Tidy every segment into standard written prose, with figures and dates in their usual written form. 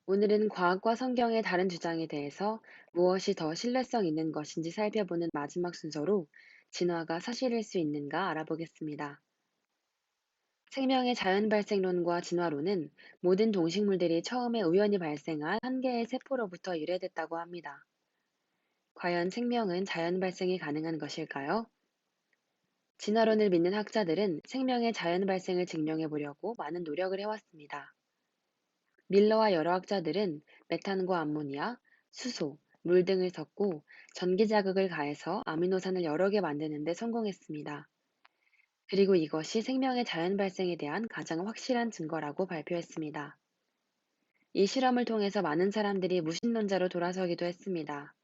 오늘은 과학과 성경의 다른 주장에 대해서 무엇이 더 신뢰성 있는 것인지 살펴보는 마지막 순서로 진화가 사실일 수 있는가 알아보겠습니다. 생명의 자연 발생론과 진화론은 모든 동식물들이 처음에 우연히 발생한 한 개의 세포로부터 유래됐다고 합니다. 과연 생명은 자연 발생이 가능한 것일까요? 진화론을 믿는 학자들은 생명의 자연 발생을 증명해 보려고 많은 노력을 해왔습니다. 밀러와 여러 학자들은 메탄과 암모니아, 수소, 물 등을 섞고 전기 자극을 가해서 아미노산을 여러 개 만드는 데 성공했습니다. 그리고 이것이 생명의 자연 발생에 대한 가장 확실한 증거라고 발표했습니다. 이 실험을 통해서 많은 사람들이 무신론자로 돌아서기도 했습니다.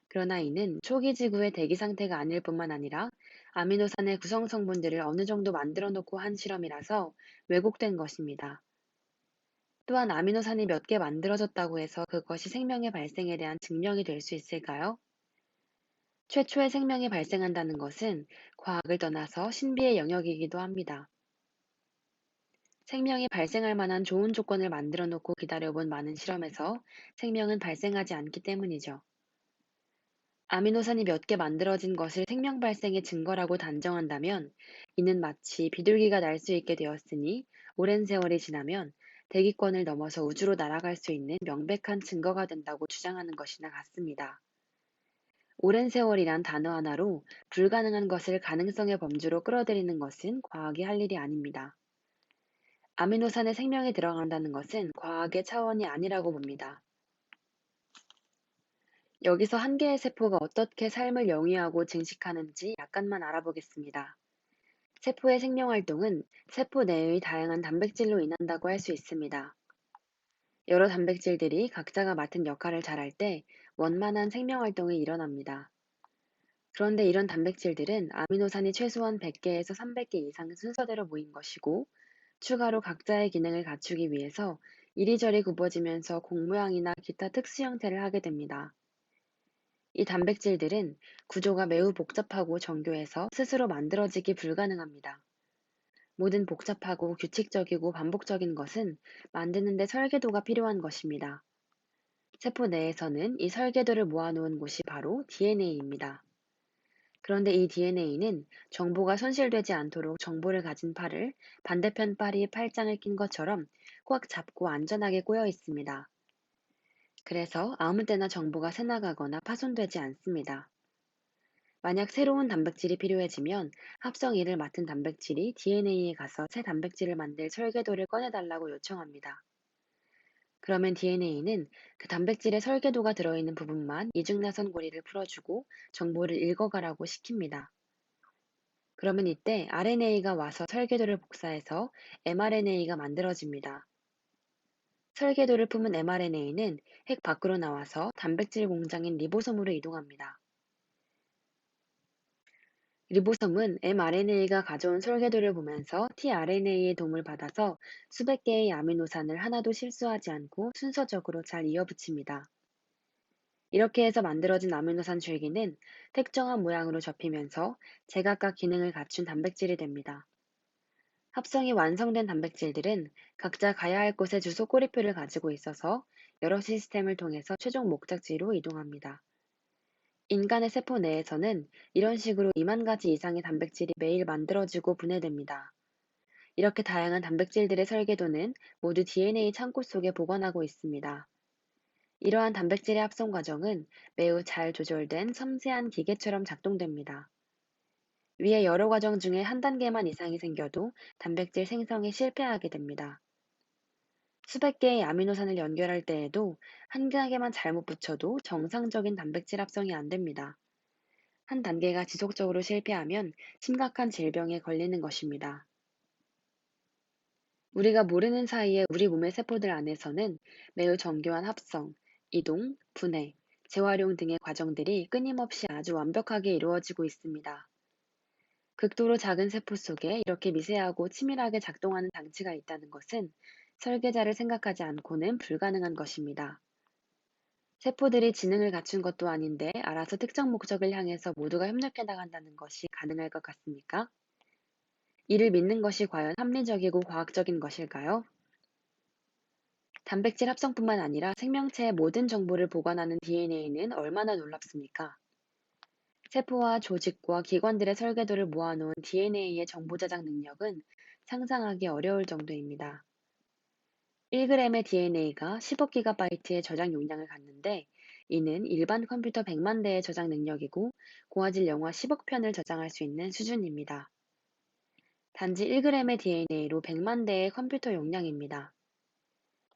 그러나 이는 초기 지구의 대기 상태가 아닐 뿐만 아니라 아미노산의 구성 성분들을 어느 정도 만들어 놓고 한 실험이라서 왜곡된 것입니다. 또한 아미노산이 몇 개 만들어졌다고 해서 그것이 생명의 발생에 대한 증명이 될 수 있을까요? 최초의 생명이 발생한다는 것은 과학을 떠나서 신비의 영역이기도 합니다. 생명이 발생할 만한 좋은 조건을 만들어 놓고 기다려본 많은 실험에서 생명은 발생하지 않기 때문이죠. 아미노산이 몇 개 만들어진 것을 생명 발생의 증거라고 단정한다면 이는 마치 비둘기가 날 수 있게 되었으니 오랜 세월이 지나면 대기권을 넘어서 우주로 날아갈 수 있는 명백한 증거가 된다고 주장하는 것이나 같습니다. 오랜 세월이란 단어 하나로 불가능한 것을 가능성의 범주로 끌어들이는 것은 과학이 할 일이 아닙니다. 아미노산에 생명이 들어간다는 것은 과학의 차원이 아니라고 봅니다. 여기서 한 개의 세포가 어떻게 삶을 영위하고 증식하는지 약간만 알아보겠습니다. 세포의 생명 활동은 세포 내의 다양한 단백질로 인한다고 할 수 있습니다. 여러 단백질들이 각자가 맡은 역할을 잘할 때 원만한 생명 활동이 일어납니다. 그런데 이런 단백질들은 아미노산이 최소한 100개에서 300개 이상 순서대로 모인 것이고, 추가로 각자의 기능을 갖추기 위해서 이리저리 굽어지면서 공 모양이나 기타 특수 형태를 하게 됩니다. 이 단백질들은 구조가 매우 복잡하고 정교해서 스스로 만들어지기 불가능합니다. 모든 복잡하고 규칙적이고 반복적인 것은 만드는 데 설계도가 필요한 것입니다. 세포 내에서는 이 설계도를 모아놓은 곳이 바로 DNA입니다. 그런데 이 DNA는 정보가 손실되지 않도록 정보를 가진 팔을 반대편 팔이 팔짱을 낀 것처럼 꽉 잡고 안전하게 꼬여 있습니다. 그래서 아무 때나 정보가 새나가거나 파손되지 않습니다. 만약 새로운 단백질이 필요해지면 합성 일을 맡은 단백질이 DNA에 가서 새 단백질을 만들 설계도를 꺼내달라고 요청합니다. 그러면 DNA는 그 단백질의 설계도가 들어있는 부분만 이중나선 고리를 풀어주고 정보를 읽어가라고 시킵니다. 그러면 이때 RNA가 와서 설계도를 복사해서 mRNA가 만들어집니다. 설계도를 품은 mRNA는 핵 밖으로 나와서 단백질 공장인 리보솜으로 이동합니다. 리보솜은 mRNA가 가져온 설계도를 보면서 tRNA의 도움을 받아서 수백 개의 아미노산을 하나도 실수하지 않고 순서적으로 잘 이어붙입니다. 이렇게 해서 만들어진 아미노산 줄기는 특정한 모양으로 접히면서 제각각 기능을 갖춘 단백질이 됩니다. 합성이 완성된 단백질들은 각자 가야 할 곳에 주소 꼬리표를 가지고 있어서 여러 시스템을 통해서 최종 목적지로 이동합니다. 인간의 세포 내에서는 이런 식으로 2만 가지 이상의 단백질이 매일 만들어지고 분해됩니다. 이렇게 다양한 단백질들의 설계도는 모두 DNA 창고 속에 보관하고 있습니다. 이러한 단백질의 합성 과정은 매우 잘 조절된 섬세한 기계처럼 작동됩니다. 위의 여러 과정 중에 한 단계만 이상이 생겨도 단백질 생성에 실패하게 됩니다. 수백 개의 아미노산을 연결할 때에도 한 단계만 잘못 붙여도 정상적인 단백질 합성이 안 됩니다. 한 단계가 지속적으로 실패하면 심각한 질병에 걸리는 것입니다. 우리가 모르는 사이에 우리 몸의 세포들 안에서는 매우 정교한 합성, 이동, 분해, 재활용 등의 과정들이 끊임없이 아주 완벽하게 이루어지고 있습니다. 극도로 작은 세포 속에 이렇게 미세하고 치밀하게 작동하는 장치가 있다는 것은 설계자를 생각하지 않고는 불가능한 것입니다. 세포들이 지능을 갖춘 것도 아닌데 알아서 특정 목적을 향해서 모두가 협력해 나간다는 것이 가능할 것 같습니까? 이를 믿는 것이 과연 합리적이고 과학적인 것일까요? 단백질 합성뿐만 아니라 생명체의 모든 정보를 보관하는 DNA는 얼마나 놀랍습니까? 세포와 조직과 기관들의 설계도를 모아놓은 DNA의 정보 저장 능력은 상상하기 어려울 정도입니다. 1g의 DNA가 15GB의 저장 용량을 갖는데, 이는 일반 컴퓨터 100만 대의 저장 능력이고 고화질 영화 10억 편을 저장할 수 있는 수준입니다. 단지 1g의 DNA로 100만 대의 컴퓨터 용량입니다.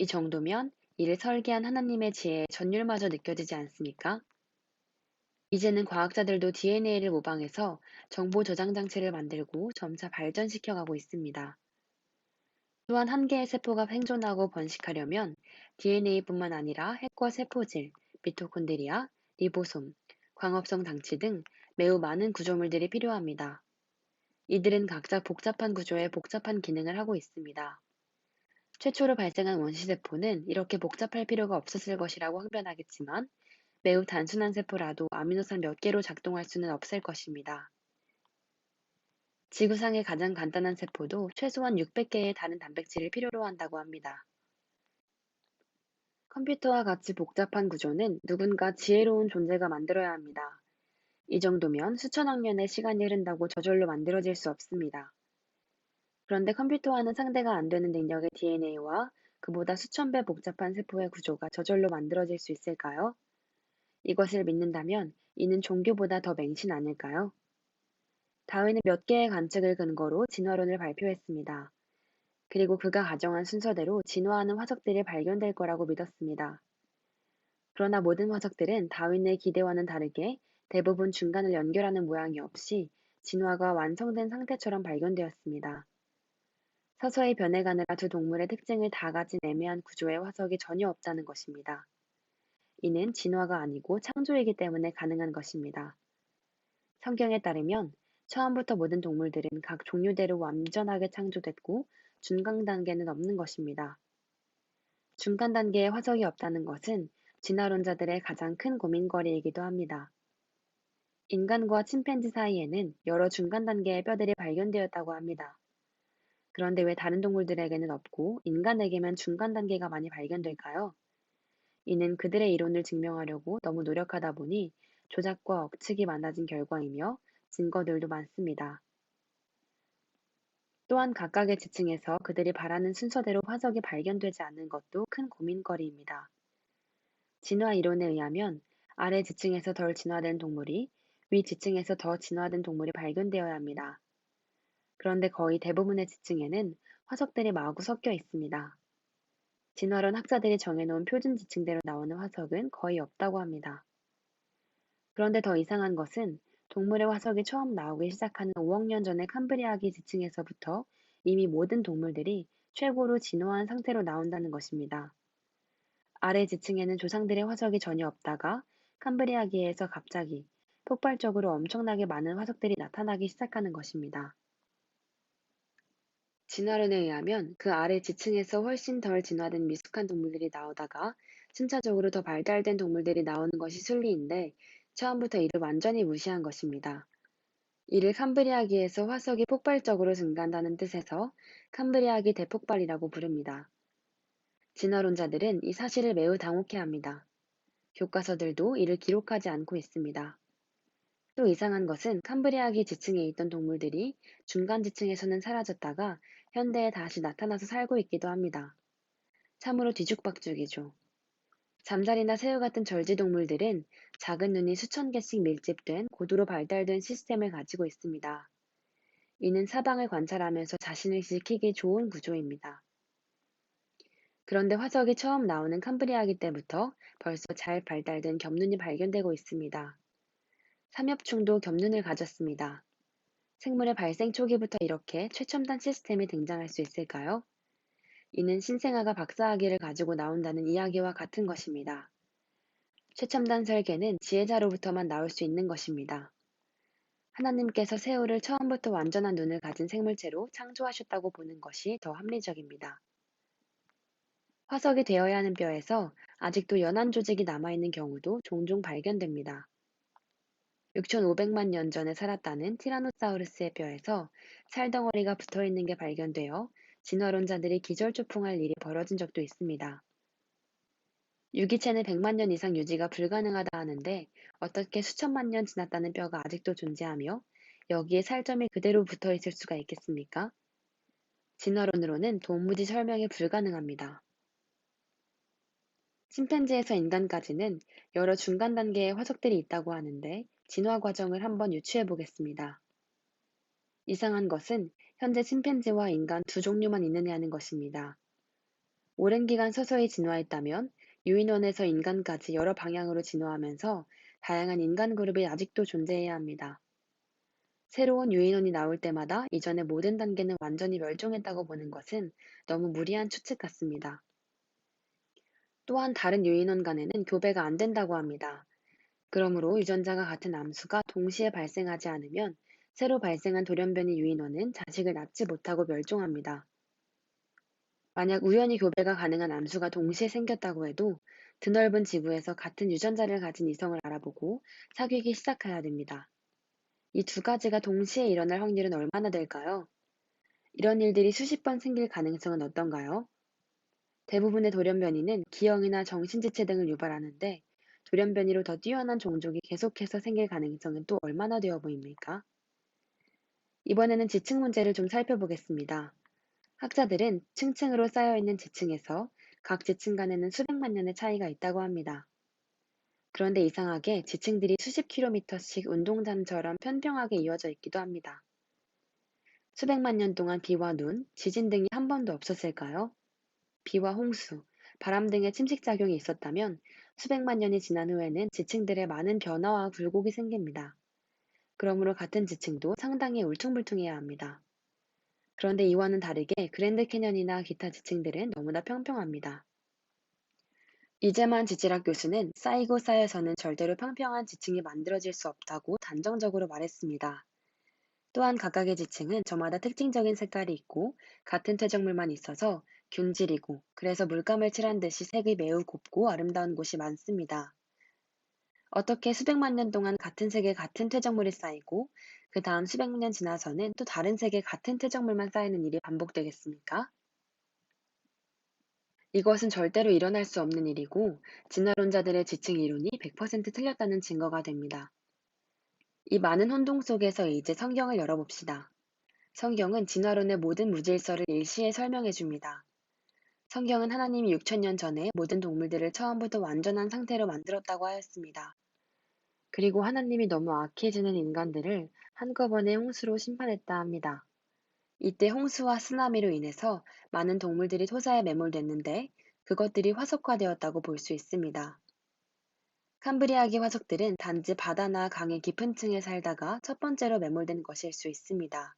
이 정도면 이를 설계한 하나님의 지혜의 전율마저 느껴지지 않습니까? 이제는 과학자들도 DNA를 모방해서 정보 저장 장치를 만들고 점차 발전시켜가고 있습니다. 또한 한 개의 세포가 생존하고 번식하려면 DNA뿐만 아니라 핵과 세포질, 미토콘드리아, 리보솜, 광합성 장치 등 매우 많은 구조물들이 필요합니다. 이들은 각자 복잡한 구조에 복잡한 기능을 하고 있습니다. 최초로 발생한 원시세포는 이렇게 복잡할 필요가 없었을 것이라고 항변하겠지만, 매우 단순한 세포라도 아미노산 몇 개로 작동할 수는 없을 것입니다. 지구상의 가장 간단한 세포도 최소한 600개의 다른 단백질을 필요로 한다고 합니다. 컴퓨터와 같이 복잡한 구조는 누군가 지혜로운 존재가 만들어야 합니다. 이 정도면 수천억 년의 시간이 흐른다고 저절로 만들어질 수 없습니다. 그런데 컴퓨터와는 상대가 안 되는 능력의 DNA와 그보다 수천 배 복잡한 세포의 구조가 저절로 만들어질 수 있을까요? 이것을 믿는다면 이는 종교보다 더 맹신 아닐까요? 다윈은 몇 개의 관측을 근거로 진화론을 발표했습니다. 그리고 그가 가정한 순서대로 진화하는 화석들이 발견될 거라고 믿었습니다. 그러나 모든 화석들은 다윈의 기대와는 다르게 대부분 중간을 연결하는 모양이 없이 진화가 완성된 상태처럼 발견되었습니다. 서서히 변해가느라 두 동물의 특징을 다 가진 애매한 구조의 화석이 전혀 없다는 것입니다. 이는 진화가 아니고 창조이기 때문에 가능한 것입니다. 성경에 따르면 처음부터 모든 동물들은 각 종류대로 완전하게 창조됐고 중간 단계는 없는 것입니다. 중간 단계에 화석이 없다는 것은 진화론자들의 가장 큰 고민거리이기도 합니다. 인간과 침팬지 사이에는 여러 중간 단계의 뼈들이 발견되었다고 합니다. 그런데 왜 다른 동물들에게는 없고 인간에게만 중간 단계가 많이 발견될까요? 이는 그들의 이론을 증명하려고 너무 노력하다 보니 조작과 억측이 많아진 결과이며 증거들도 많습니다. 또한 각각의 지층에서 그들이 바라는 순서대로 화석이 발견되지 않는 것도 큰 고민거리입니다. 진화 이론에 의하면 아래 지층에서 덜 진화된 동물이 위 지층에서 더 진화된 동물이 발견되어야 합니다. 그런데 거의 대부분의 지층에는 화석들이 마구 섞여 있습니다. 진화론 학자들이 정해놓은 표준 지층대로 나오는 화석은 거의 없다고 합니다. 그런데 더 이상한 것은 동물의 화석이 처음 나오기 시작하는 5억 년 전의 캄브리아기 지층에서부터 이미 모든 동물들이 최고로 진화한 상태로 나온다는 것입니다. 아래 지층에는 조상들의 화석이 전혀 없다가 캄브리아기에서 갑자기 폭발적으로 엄청나게 많은 화석들이 나타나기 시작하는 것입니다. 진화론에 의하면 그 아래 지층에서 훨씬 덜 진화된 미숙한 동물들이 나오다가 순차적으로 더 발달된 동물들이 나오는 것이 순리인데, 처음부터 이를 완전히 무시한 것입니다. 이를 캄브리아기에서 화석이 폭발적으로 증가한다는 뜻에서 캄브리아기 대폭발이라고 부릅니다. 진화론자들은 이 사실을 매우 당혹해합니다. 교과서들도 이를 기록하지 않고 있습니다. 또 이상한 것은 캄브리아기 지층에 있던 동물들이 중간 지층에서는 사라졌다가 현대에 다시 나타나서 살고 있기도 합니다. 참으로 뒤죽박죽이죠. 잠자리나 새우 같은 절지 동물들은 작은 눈이 수천 개씩 밀집된 고도로 발달된 시스템을 가지고 있습니다. 이는 사방을 관찰하면서 자신을 지키기 좋은 구조입니다. 그런데 화석이 처음 나오는 캄브리아기 때부터 벌써 잘 발달된 겹눈이 발견되고 있습니다. 삼엽충도 겹눈을 가졌습니다. 생물의 발생 초기부터 이렇게 최첨단 시스템이 등장할 수 있을까요? 이는 신생아가 박사학위를 가지고 나온다는 이야기와 같은 것입니다. 최첨단 설계는 지혜자로부터만 나올 수 있는 것입니다. 하나님께서 새우를 처음부터 완전한 눈을 가진 생물체로 창조하셨다고 보는 것이 더 합리적입니다. 화석이 되어야 하는 뼈에서 아직도 연한 조직이 남아있는 경우도 종종 발견됩니다. 6,500만 년 전에 살았다는 티라노사우루스의 뼈에서 살덩어리가 붙어 있는 게 발견되어 진화론자들이 기절초풍할 일이 벌어진 적도 있습니다. 유기체는 100만 년 이상 유지가 불가능하다 하는데 어떻게 수천만 년 지났다는 뼈가 아직도 존재하며 여기에 살점이 그대로 붙어 있을 수가 있겠습니까? 진화론으로는 도무지 설명이 불가능합니다. 침팬지에서 인간까지는 여러 중간 단계의 화석들이 있다고 하는데 진화 과정을 한번 유추해 보겠습니다. 이상한 것은 현재 침팬지와 인간 두 종류만 있느냐는 것입니다. 오랜 기간 서서히 진화했다면 유인원에서 인간까지 여러 방향으로 진화하면서 다양한 인간 그룹이 아직도 존재해야 합니다. 새로운 유인원이 나올 때마다 이전의 모든 단계는 완전히 멸종했다고 보는 것은 너무 무리한 추측 같습니다. 또한 다른 유인원 간에는 교배가 안 된다고 합니다. 그러므로 유전자가 같은 암수가 동시에 발생하지 않으면 새로 발생한 돌연변이 유인원은 자식을 낳지 못하고 멸종합니다. 만약 우연히 교배가 가능한 암수가 동시에 생겼다고 해도 드넓은 지구에서 같은 유전자를 가진 이성을 알아보고 사귀기 시작해야 됩니다. 이 두 가지가 동시에 일어날 확률은 얼마나 될까요? 이런 일들이 수십 번 생길 가능성은 어떤가요? 대부분의 돌연변이는 기형이나 정신지체 등을 유발하는데 돌연변이로 더 뛰어난 종족이 계속해서 생길 가능성은 또 얼마나 되어 보입니까? 이번에는 지층 문제를 좀 살펴보겠습니다. 학자들은 층층으로 쌓여있는 지층에서 각 지층 간에는 수백만 년의 차이가 있다고 합니다. 그런데 이상하게 지층들이 수십 킬로미터씩 운동장처럼 편평하게 이어져 있기도 합니다. 수백만 년 동안 비와 눈, 지진 등이 한 번도 없었을까요? 비와 홍수, 바람 등의 침식작용이 있었다면 수백만 년이 지난 후에는 지층들의 많은 변화와 굴곡이 생깁니다. 그러므로 같은 지층도 상당히 울퉁불퉁해야 합니다. 그런데 이와는 다르게 그랜드 캐년이나 기타 지층들은 너무나 평평합니다. 이재만 지질학 교수는 쌓이고 쌓여서는 절대로 평평한 지층이 만들어질 수 없다고 단정적으로 말했습니다. 또한 각각의 지층은 저마다 특징적인 색깔이 있고 같은 퇴적물만 있어서 균질이고 그래서 물감을 칠한 듯이 색이 매우 곱고 아름다운 곳이 많습니다. 어떻게 수백만 년 동안 같은 색의 같은 퇴적물이 쌓이고 그 다음 수백 년 지나서는 또 다른 색의 같은 퇴적물만 쌓이는 일이 반복되겠습니까? 이것은 절대로 일어날 수 없는 일이고 진화론자들의 지층 이론이 100% 틀렸다는 증거가 됩니다. 이 많은 혼동 속에서 이제 성경을 열어봅시다. 성경은 진화론의 모든 무질서를 일시에 설명해 줍니다. 성경은 하나님이 6천년 전에 모든 동물들을 처음부터 완전한 상태로 만들었다고 하였습니다. 그리고 하나님이 너무 악해지는 인간들을 한꺼번에 홍수로 심판했다 합니다. 이때 홍수와 쓰나미로 인해서 많은 동물들이 토사에 매몰됐는데 그것들이 화석화되었다고 볼 수 있습니다. 캄브리아기 화석들은 단지 바다나 강의 깊은 층에 살다가 첫 번째로 매몰된 것일 수 있습니다.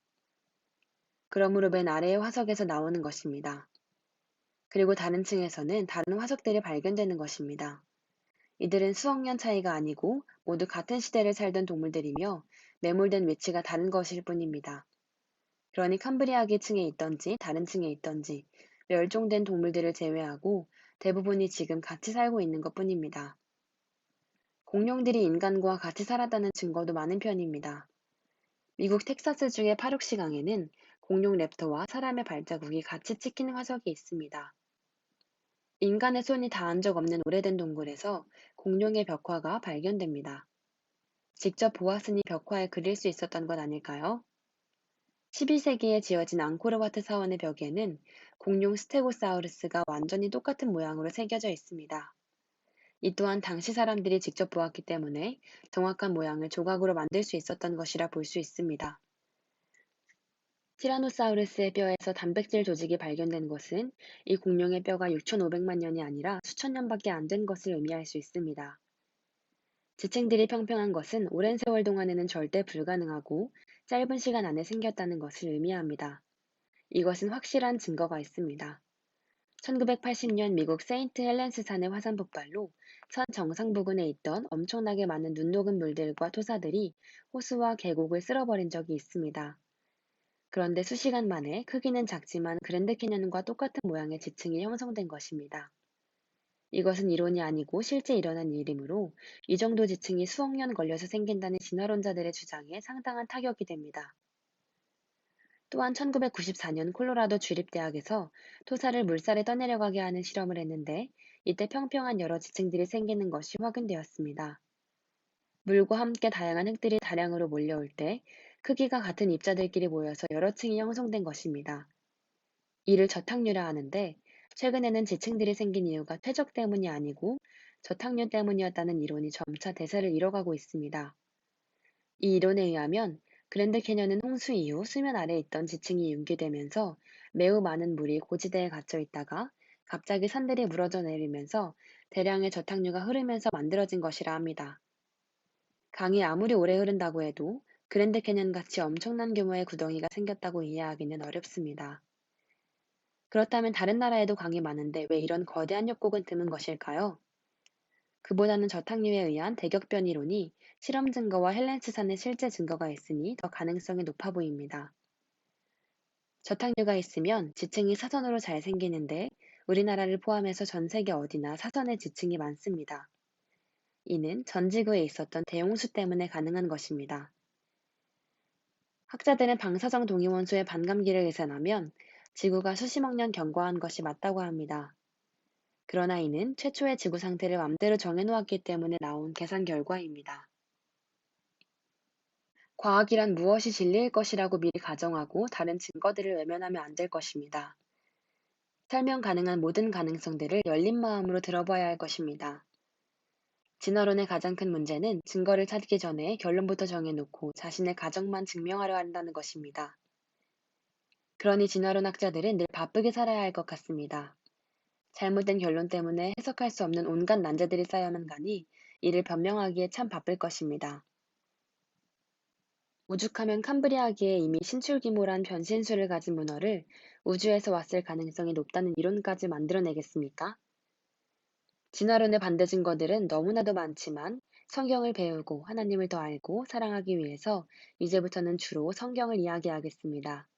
그러므로 맨 아래의 화석에서 나오는 것입니다. 그리고 다른 층에서는 다른 화석들이 발견되는 것입니다. 이들은 수억 년 차이가 아니고 모두 같은 시대를 살던 동물들이며 매몰된 위치가 다른 것일 뿐입니다. 그러니 캄브리아기 층에 있던지 다른 층에 있던지 멸종된 동물들을 제외하고 대부분이 지금 같이 살고 있는 것 뿐입니다. 공룡들이 인간과 같이 살았다는 증거도 많은 편입니다. 미국 텍사스주의 파룩시 강에는 공룡 랩터와 사람의 발자국이 같이 찍힌 화석이 있습니다. 인간의 손이 닿은 적 없는 오래된 동굴에서 공룡의 벽화가 발견됩니다. 직접 보았으니 벽화에 그릴 수 있었던 것 아닐까요? 12세기에 지어진 앙코르와트 사원의 벽에는 공룡 스테고사우루스가 완전히 똑같은 모양으로 새겨져 있습니다. 이 또한 당시 사람들이 직접 보았기 때문에 정확한 모양을 조각으로 만들 수 있었던 것이라 볼 수 있습니다. 티라노사우루스의 뼈에서 단백질 조직이 발견된 것은 이 공룡의 뼈가 6,500만 년이 아니라 수천 년밖에 안 된 것을 의미할 수 있습니다. 지층들이 평평한 것은 오랜 세월 동안에는 절대 불가능하고 짧은 시간 안에 생겼다는 것을 의미합니다. 이것은 확실한 증거가 있습니다. 1980년 미국 세인트 헬렌스 산의 화산 폭발로 산 정상 부근에 있던 엄청나게 많은 눈 녹은 물들과 토사들이 호수와 계곡을 쓸어버린 적이 있습니다. 그런데 수시간 만에 크기는 작지만 그랜드 캐년과 똑같은 모양의 지층이 형성된 것입니다. 이것은 이론이 아니고 실제 일어난 일이므로 이 정도 지층이 수억 년 걸려서 생긴다는 진화론자들의 주장에 상당한 타격이 됩니다. 또한 1994년 콜로라도 주립대학에서 토사를 물살에 떠내려가게 하는 실험을 했는데 이때 평평한 여러 지층들이 생기는 것이 확인되었습니다. 물과 함께 다양한 흙들이 다량으로 몰려올 때 크기가 같은 입자들끼리 모여서 여러 층이 형성된 것입니다. 이를 저탁류라 하는데 최근에는 지층들이 생긴 이유가 퇴적 때문이 아니고 저탁류 때문이었다는 이론이 점차 대세를 이뤄가고 있습니다. 이 이론에 의하면 그랜드 캐년은 홍수 이후 수면 아래에 있던 지층이 융기되면서 매우 많은 물이 고지대에 갇혀 있다가 갑자기 산들이 무너져 내리면서 대량의 저탁류가 흐르면서 만들어진 것이라 합니다. 강이 아무리 오래 흐른다고 해도 그랜드 캐년 같이 엄청난 규모의 구덩이가 생겼다고 이해하기는 어렵습니다. 그렇다면 다른 나라에도 강이 많은데 왜 이런 거대한 협곡은 드문 것일까요? 그보다는 저탁류에 의한 대격변 이론이 실험 증거와 헬렌스산의 실제 증거가 있으니 더 가능성이 높아 보입니다. 저탁류가 있으면 지층이 사선으로 잘 생기는데 우리나라를 포함해서 전 세계 어디나 사선의 지층이 많습니다. 이는 전 지구에 있었던 대홍수 때문에 가능한 것입니다. 학자들은 방사성 동위원소의 반감기를 계산하면 지구가 수십억 년 경과한 것이 맞다고 합니다. 그러나 이는 최초의 지구 상태를 맘대로 정해놓았기 때문에 나온 계산 결과입니다. 과학이란 무엇이 진리일 것이라고 미리 가정하고 다른 증거들을 외면하면 안 될 것입니다. 설명 가능한 모든 가능성들을 열린 마음으로 들어봐야 할 것입니다. 진화론의 가장 큰 문제는 증거를 찾기 전에 결론부터 정해놓고 자신의 가정만 증명하려 한다는 것입니다. 그러니 진화론 학자들은 늘 바쁘게 살아야 할 것 같습니다. 잘못된 결론 때문에 해석할 수 없는 온갖 난제들이 쌓여만 가니 이를 변명하기에 참 바쁠 것입니다. 오죽하면 캄브리아기에 이미 신출귀몰한 변신수를 가진 문어를 우주에서 왔을 가능성이 높다는 이론까지 만들어내겠습니까? 진화론의 반대 증거들은 너무나도 많지만 성경을 배우고 하나님을 더 알고 사랑하기 위해서 이제부터는 주로 성경을 이야기하겠습니다.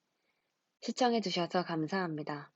시청해주셔서 감사합니다.